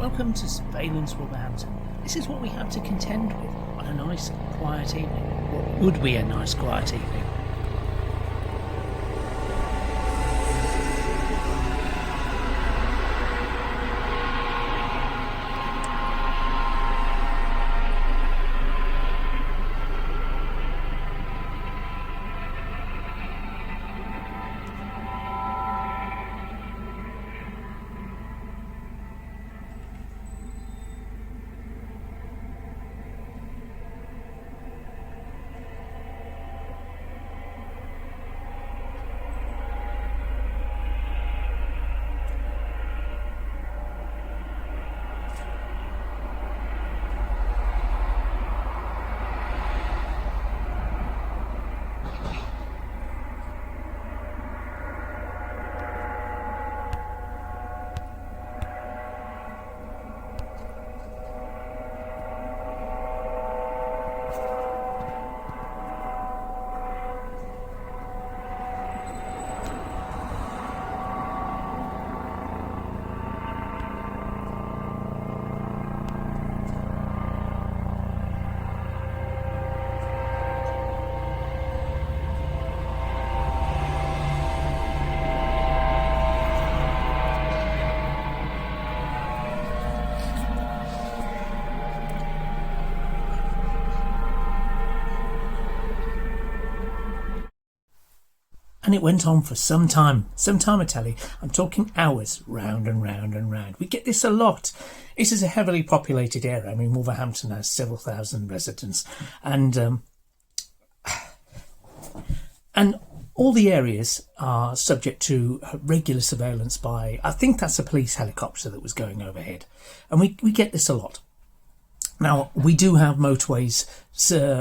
Welcome to Surveillance Wolverhampton. This is what we have to contend with on a nice, quiet evening. What would be a nice, quiet evening? And it went on for some time I tell you. I'm talking hours, round and round and round. We get this a lot. This is a heavily populated area. I mean, Wolverhampton has several thousand residents, and all the areas are subject to regular surveillance by, I think that's a police helicopter that was going overhead, and we get this a lot. Now, we do have motorways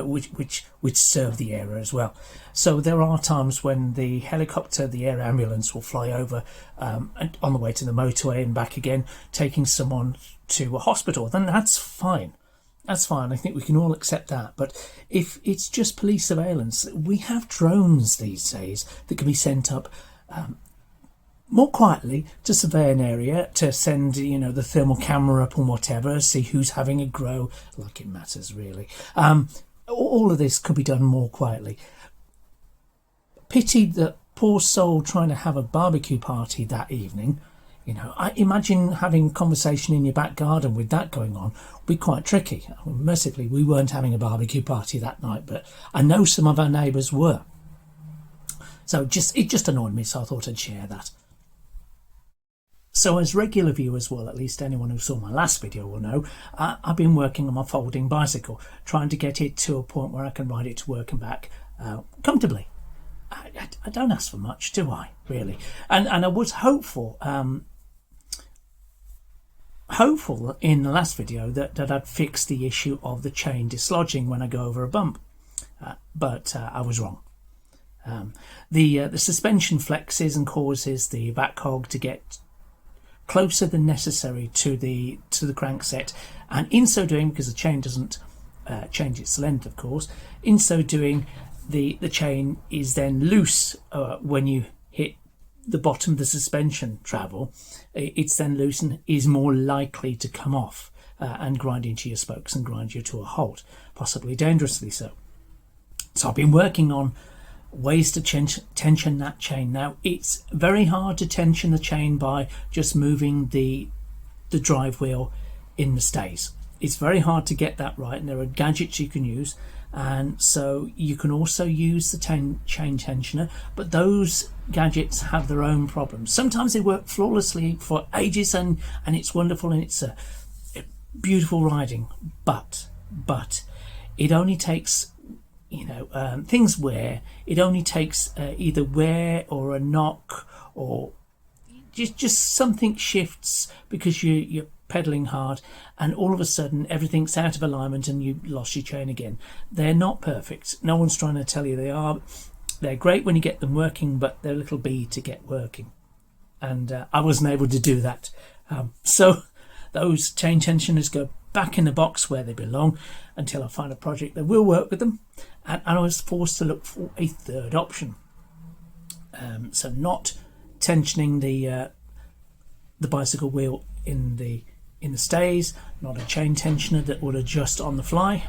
which serve the area as well. So there are times when the helicopter, the air ambulance, will fly over and on the way to the motorway and back again, taking someone to a hospital. Then that's fine. That's fine. I think we can all accept that. But if it's just police surveillance, we have drones these days that can be sent up more quietly to survey an area, to send, the thermal camera up and whatever, see who's having a grow, like it matters really. All of this could be done more quietly. Pity the poor soul trying to have a barbecue party that evening. I imagine having a conversation in your back garden with that going on would be quite tricky. Mercifully, we weren't having a barbecue party that night, but I know some of our neighbours were. So it just annoyed me, so I thought I'd share that. So as regular viewers will, at least anyone who saw my last video will know, I've been working on my folding bicycle, trying to get it to a point where I can ride it to work and back comfortably. I don't ask for much, do I, really? And I was hopeful in the last video that I'd fixed the issue of the chain dislodging when I go over a bump, but I was wrong. The suspension flexes and causes the back hog to get closer than necessary to the crankset, and in so doing, because the chain doesn't change its length, of course, in so doing the chain is then loose when you hit the bottom of the suspension travel. It's then loose and is more likely to come off and grind into your spokes and grind you to a halt, possibly dangerously so. So I've been working on ways to tension that chain. Now, it's very hard to tension the chain by just moving the drive wheel in the stays. It's very hard to get that right, and there are gadgets you can use, and so you can also use the chain tensioner, but those gadgets have their own problems. Sometimes they work flawlessly for ages and it's wonderful and it's a beautiful riding, but it only takes things wear. It only takes either wear or a knock, or just something shifts because you're pedaling hard, and all of a sudden everything's out of alignment and you lost your chain again. They're not perfect. No one's trying to tell you they are. They're great when you get them working, but they're a little bee to get working, and I wasn't able to do that. So those chain tensioners go back in the box where they belong until I find a project that will work with them, and I was forced to look for a third option. So not tensioning the bicycle wheel in the in the stays, not a chain tensioner that would adjust on the fly,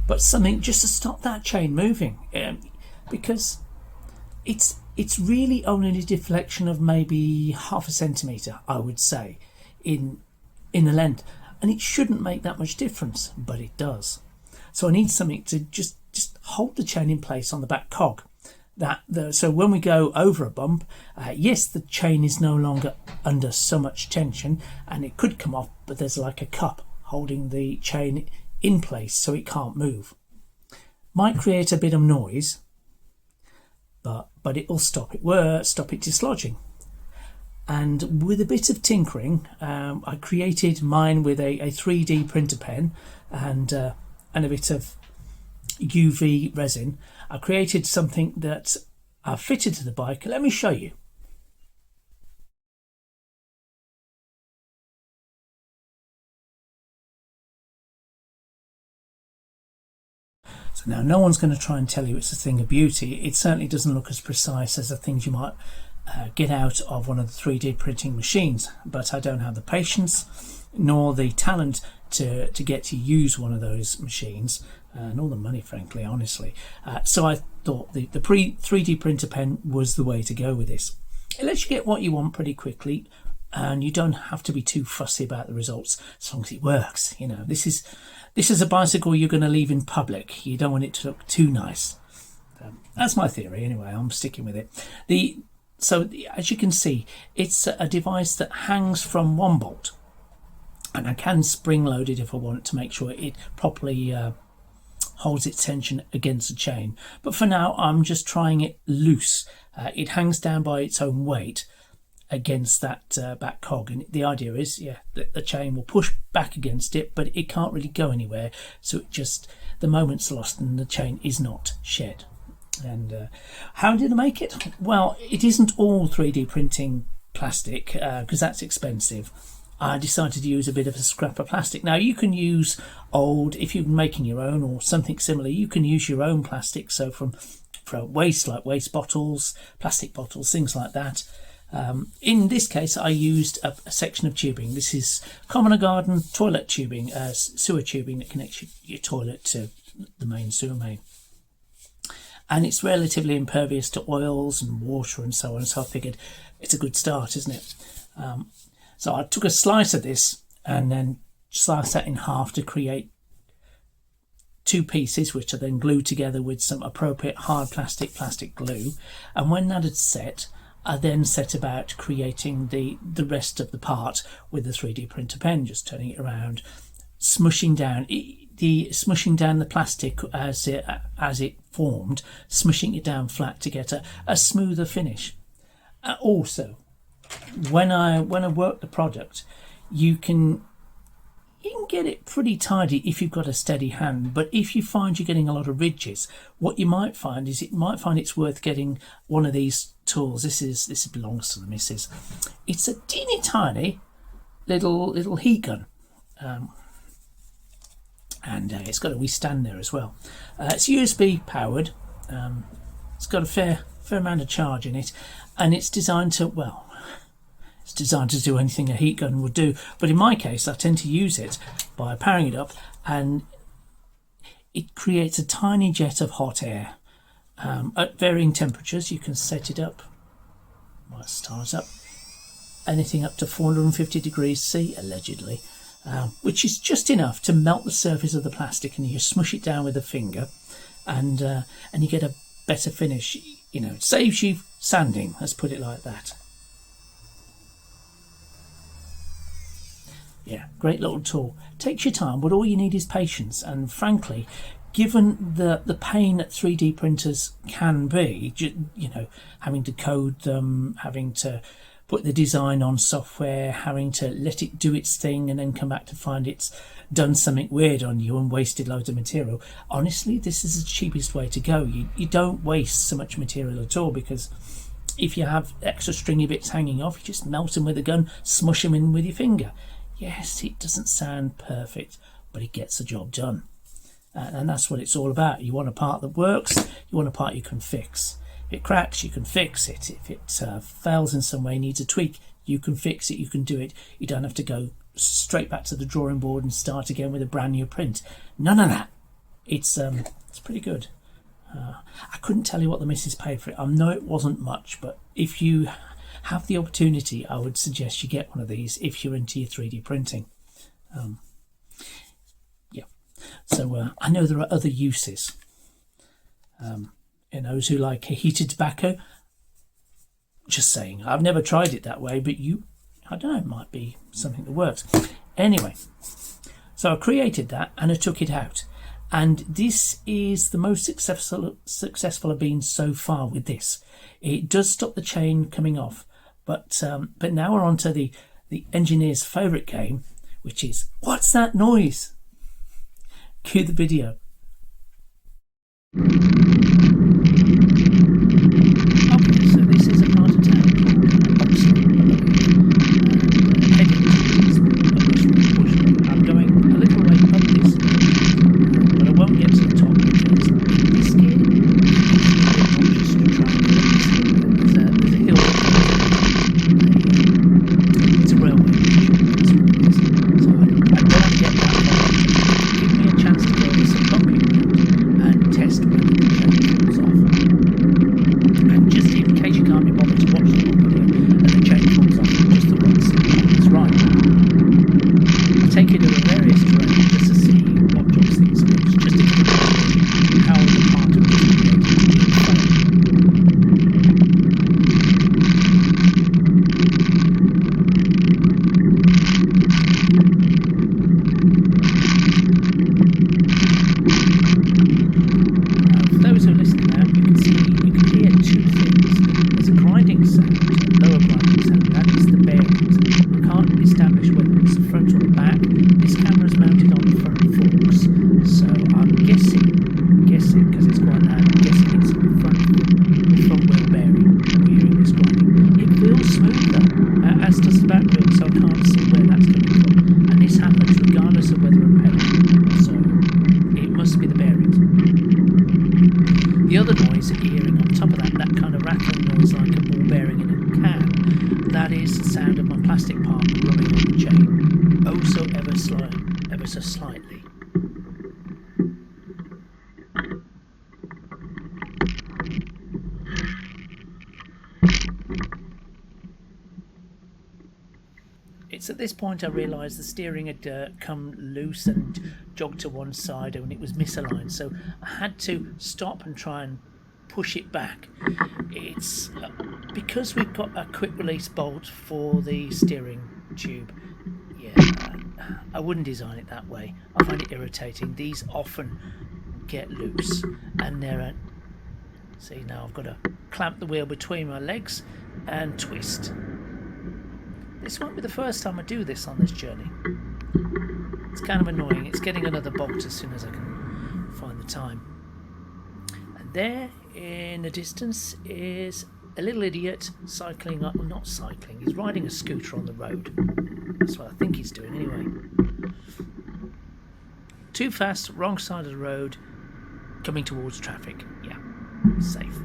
but something just to stop that chain moving, because it's really only a deflection of maybe half a centimetre, I would say, in the length, and it shouldn't make that much difference, but it does. So I need something to just hold the chain in place on the back cog. So when we go over a bump, yes, the chain is no longer under so much tension, and it could come off, but there's like a cup holding the chain in place so it can't move. Might create a bit of noise, but it will stop it dislodging. And with a bit of tinkering, I created mine with a 3D printer pen and a bit of UV resin. I created something that I fitted to the bike. Let me show you. So now no one's going to try and tell you it's a thing of beauty. It certainly doesn't look as precise as the things you might get out of one of the 3D printing machines, but I don't have the patience nor the talent to get to use one of those machines, nor the money, frankly, honestly. So I thought the 3D printer pen was the way to go with this. It lets you get what you want pretty quickly, and you don't have to be too fussy about the results as long as it works. You know, this is a bicycle you're going to leave in public. You don't want it to look too nice. That's my theory anyway. I'm sticking with it. So as you can see, it's a device that hangs from one bolt, and I can spring load it if I want to make sure it properly holds its tension against the chain. But for now, I'm just trying it loose. It hangs down by its own weight against that back cog, and the idea is, that the chain will push back against it, but it can't really go anywhere. So the moment's lost and the chain is not shed. And how did I make it? Well, it isn't all 3D printing plastic, because that's expensive. I decided to use a bit of a scrap of plastic. Now you can use if you're making your own or something similar, you can use your own plastic. So from waste, like waste bottles, plastic bottles, things like that. In this case, I used a section of tubing. This is common garden toilet tubing, sewer tubing that connects your toilet to the main sewer main. And it's relatively impervious to oils and water and so on. So I figured it's a good start, isn't it? So I took a slice of this and then sliced that in half to create two pieces, which I then glued together with some appropriate hard plastic glue. And when that had set, I then set about creating the rest of the part with the 3D printer pen, just turning it around, smushing down the plastic as it formed, smushing it down flat to get a smoother finish. Also, when I work the product, you can get it pretty tidy if you've got a steady hand. But if you find you're getting a lot of ridges, what you might find is it's worth getting one of these tools. This belongs to the missus. It's a teeny tiny little heat gun. And it's got a wee stand there as well. It's USB powered. It's got a fair amount of charge in it, and it's designed to do anything a heat gun would do. But in my case, I tend to use it by powering it up, and it creates a tiny jet of hot air at varying temperatures. You can set it up. Might start up anything up to 450 degrees C, allegedly. Which is just enough to melt the surface of the plastic, and you smush it down with a finger, and you get a better finish. You know, it saves you sanding, let's put it like that. Yeah, great little tool. Takes your time, but all you need is patience. And frankly, given the pain that 3D printers can be, having to code them, having to put the design on software, having to let it do its thing and then come back to find it's done something weird on you and wasted loads of material. Honestly, this is the cheapest way to go. You don't waste so much material at all, because if you have extra stringy bits hanging off, you just melt them with a gun, smush them in with your finger. Yes, it doesn't sound perfect, but it gets the job done. And that's what it's all about. You want a part that works, you want a part you can fix. If it cracks, you can fix it. If it fails in some way, needs a tweak, you can fix it, you can do it. You don't have to go straight back to the drawing board and start again with a brand new print. None of that. It's pretty good. I couldn't tell you what the missus paid for it. I know it wasn't much, but if you have the opportunity, I would suggest you get one of these if you're into your 3D printing. Yeah. So I know there are other uses. Those who like heated tobacco, just saying. I've never tried it that way, but I don't know, it might be something that works. Anyway, so I created that and I took it out. And this is the most successful I've been so far with this. It does stop the chain coming off. But now we're on to the engineer's favourite game, which is, what's that noise? Cue the video. Okay, so this is a part of town called Oxford. I'm going a little way up this hill, but I won't get to the top because this here just trying to get this hill. There's a hill. It's a railway bridge. So I don't want to get that far. Give me a chance to go with some bumping and test whether the chain falls off. And just in case you can't be bothered to watch the video and the chain falls off just the once, it's right. I take it over various terrain just to see what drops things goes, just to get how the part of this for those who are listening now, you can hear two things. There's a grinding sound, a lower grinding sound, that is the bearings. I can't establish whether it's the front or the back. This camera's mounted on the front forks, so I'm guessing, because it's quite loud, I'm guessing it's the front wheel bearing that we're hearing this grinding. It feels smooth though, as does the back wheel, so I can't see where that's coming from. And this happens regardless of whether I'm pedaling, so it must be the bearings. The other noise that you're hearing on top of that kind of rattling noise like a ball bearing in a can, that is the sound of my plastic part rubbing on the chain, oh so ever so slightly. It's at this point I realised the steering had come loose and jogged to one side and it was misaligned, so I had to stop and try and push it back. It's because we've got a quick release bolt for the steering tube. Yeah, I wouldn't design it that way. I find it irritating. These often get loose and they're see, now I've got to clamp the wheel between my legs and twist. This won't be the first time I do this on this journey. It's kind of annoying. It's getting another bolt as soon as I can find the time. And there in the distance is a little idiot cycling up, well, not cycling, he's riding a scooter on the road. That's what I think he's doing anyway. Too fast, wrong side of the road, coming towards traffic. Yeah, safe.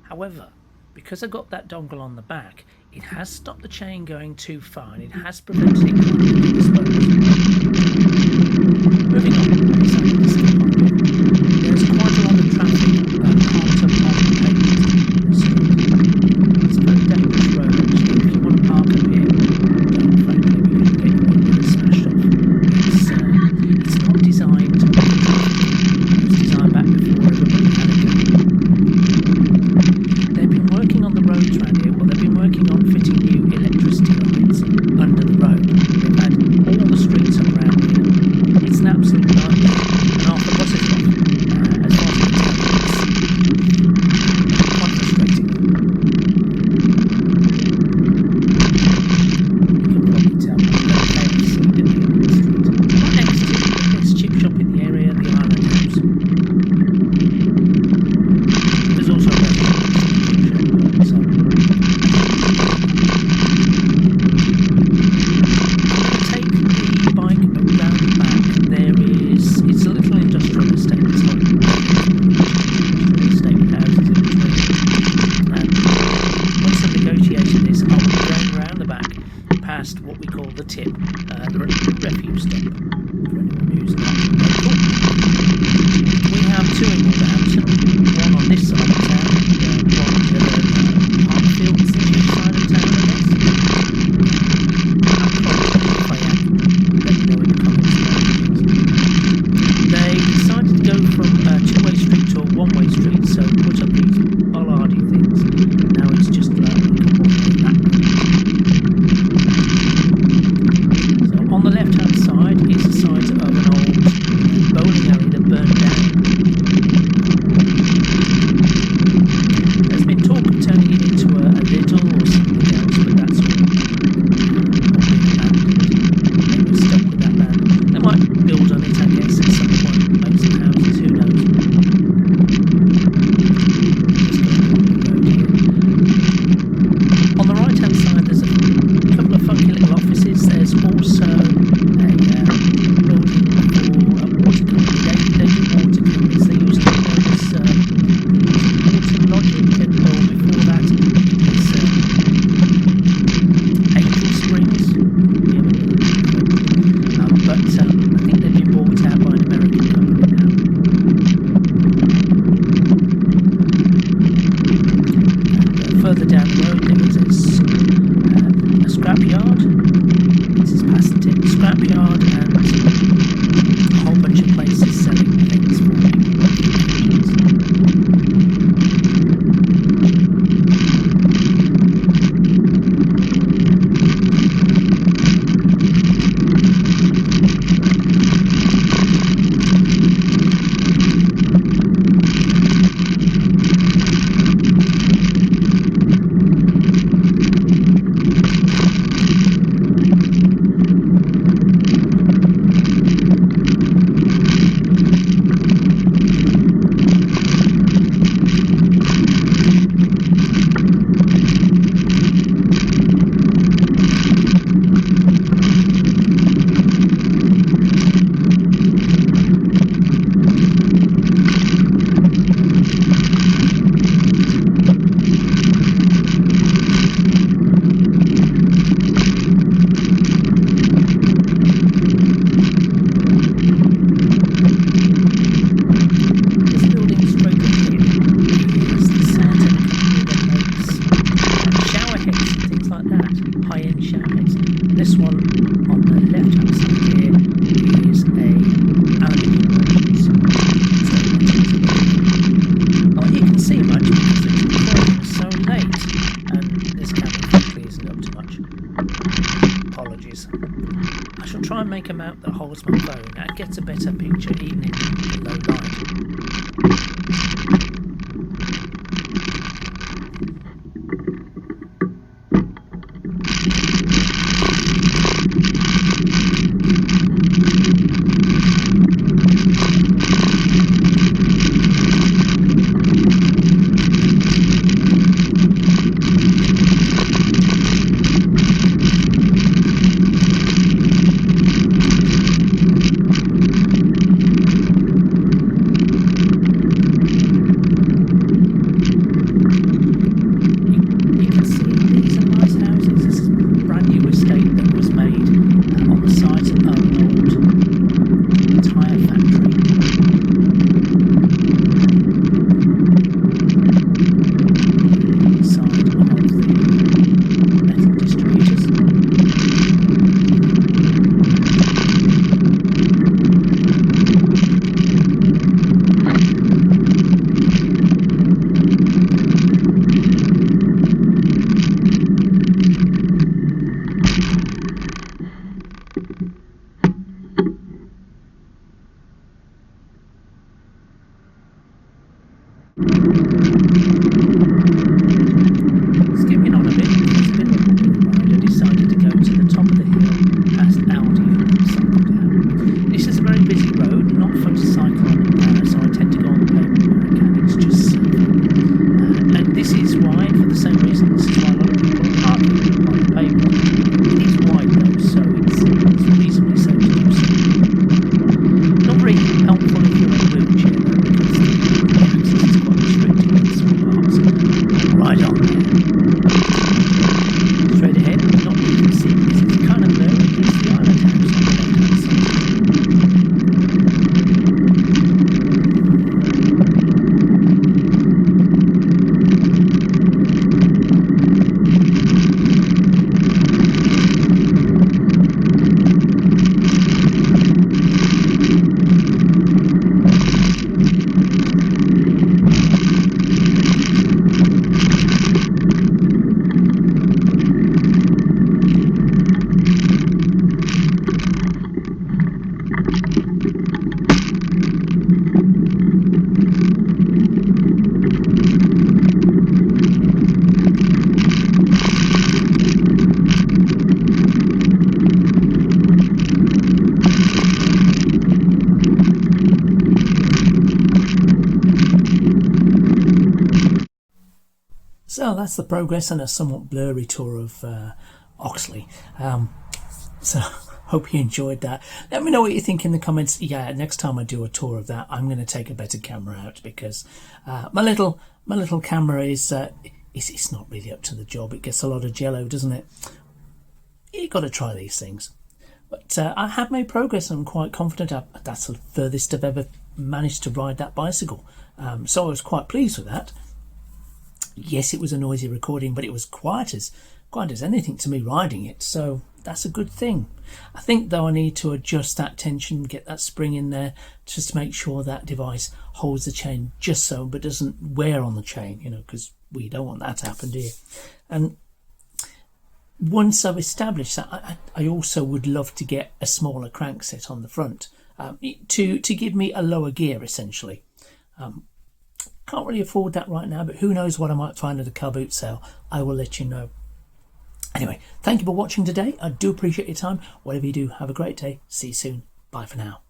However, because I got that dongle on the back, it has stopped the chain going too far and it has prevented it from being exposed. Moving on, there's quite a lot of traffic parked up on the pavement in this street. It's a very dangerous road actually. If you want to park up here, frankly, we're going to get your windows smashed off. It's not designed to be it was designed back before everybody had a car. They've been working on the roads around here. Well, they've been working on fitting new electricity lines under the road. They've had all the streets up around here. It's an absolute nightmare. And half the buses off. As far as I can tell, it's quite frustrating. You can probably tell by the KFC in the street. Right next to this chip shop in the area, the Island House. There's also a restaurant. Take the bike around the back. It's a little industrial estate. It's not industrial estate with houses in between. And once I've negotiated this, I'll be going around the back past what we call the tip, the refuse dump. For anyone who's not local. We have two in Wolverhampton, one on this side of town, one on the other Parkfields side of town, I guess. If I am, let me know in the comments. They decided to go from a two-way street to a one-way street, so put up these bollardy things. Now it's just like a one-way back. So on the left-hand side is the site of an old bowling alley that burned down. There's been talk of turning it into a Lidl or something else, but that's all they were stuck with that land. They might build on it, I guess, at some point, make some houses, who knows. On the right hand side there's a couple of funky little offices. There's also a building for a water company. They do water companies. They used to be known as Water Logic, and before that it was Angel Springs. But I think they've been bought out by an American company now. And further down the road there is a scrapyard. This is past the tip. Scrapyard and a whole bunch of places selling things for people. This one on the left hand side here is a aluminium merchant. Not that you can see much because the recording is so late and this camera frankly isn't up to much. Apologies. I shall try and make a mount that holds my phone and gets a better picture even in low light. Skipping on a bit, it's a bit of a boring ride. I decided to go to the top of the hill past Aldi and cycle down. This is a very busy road, not fun to cycle on, so I tend to go on the pavement where I can. It's just safer. And this is why, for the same reason, this is why a lot of people are parking on the pavement. It is wide though, so it's reasonably safe to do so. Not really helpful if you're in a wheelchair though, because the access is quite restricted in some parts. Right on there. Straight ahead, not what you can see because it's kind of blurry. It's the island house on the left-hand side. So that's the progress and a somewhat blurry tour of Oxley. So hope you enjoyed that. Let me know what you think in the comments. Yeah, next time I do a tour of that, I'm going to take a better camera out because my little camera is it's not really up to the job. It gets a lot of jello, doesn't it? You've got to try these things. But I have made progress and I'm quite confident. That's the furthest I've ever managed to ride that bicycle. So I was quite pleased with that. Yes, it was a noisy recording, but it was quiet as anything to me riding it, so that's a good thing. I think though I need to adjust that tension, get that spring in there, just to make sure that device holds the chain just so, but doesn't wear on the chain, you know, because we don't want that to happen, do you? And once I've established that, I also would love to get a smaller crankset on the front to give me a lower gear, essentially. Can't really afford that right now, but who knows what I might find at a car boot sale. I will let you know. Anyway, thank you for watching today. I do appreciate your time. Whatever you do, have a great day. See you soon. Bye for now.